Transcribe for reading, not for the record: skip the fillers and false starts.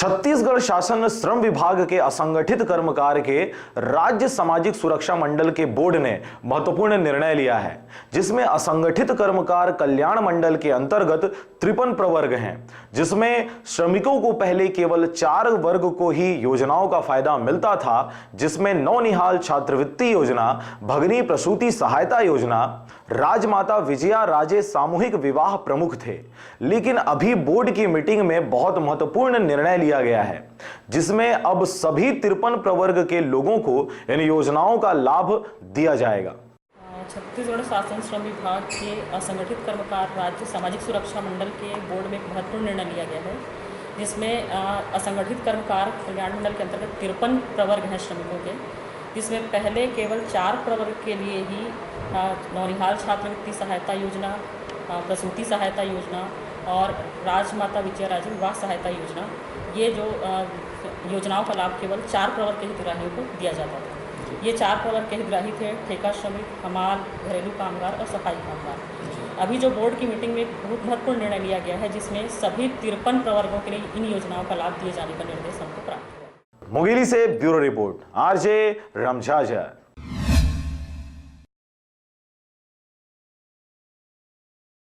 छत्तीसगढ़ शासन श्रम विभाग के असंगठित कर्मकार के राज्य सामाजिक सुरक्षा मंडल के बोर्ड ने महत्वपूर्ण निर्णय लिया है, जिसमें असंगठित कर्मकार कल्याण मंडल के अंतर्गत 53 प्रवर्ग हैं, जिसमें श्रमिकों को पहले केवल 4 वर्ग को ही योजनाओं का फायदा मिलता था, जिसमें नौनिहाल छात्रवृत्ति योजना, भगिनी प्रसूति सहायता योजना, राजमाता विजया राजे सामूहिक विवाह प्रमुख थे। लेकिन अभी बोर्ड की मीटिंग में बहुत महत्वपूर्ण निर्णय लिया गया है, जिसमें अब सभी 53 प्रवर्ग के लोगों को इन योजनाओं का लाभ दिया जाएगा। छत्तीसगढ़ शासन श्रम विभाग के असंगठित कर्मकार राज्य सामाजिक सुरक्षा मंडल के बोर्ड में एक महत्वपूर्ण निर्णय लिया गया है, जिसमें असंगठित कर्मकार कल्याण मंडल के अंतर्गत 53 प्रवर्ग हैं श्रमिकों के, जिसमें पहले केवल 4 प्रवर्ग के लिए ही नौनिहाल छात्रवृत्ति सहायता योजना, प्रसूति सहायता योजना और राजमाता विजया राजे विवाह सहायता योजना, ये जो योजनाओं का लाभ केवल 4 प्रवर्ग के हितग्राहियों को दिया जाता था। ये 4 प्रवर्ग के हितग्राही थे ठेका श्रमिक, हमाल, घरेलू कामगार और सफाई कामगार। अभी जो बोर्ड की मीटिंग में बहुत महत्वपूर्ण निर्णय लिया गया है, जिसमें सभी 53 प्रवर्गों के लिए इन योजनाओं का लाभ दिए जाने का निर्देश हमको प्राप्त हुआ। मुंगेली से ब्यूरो रिपोर्ट, आरजे रमझाझर।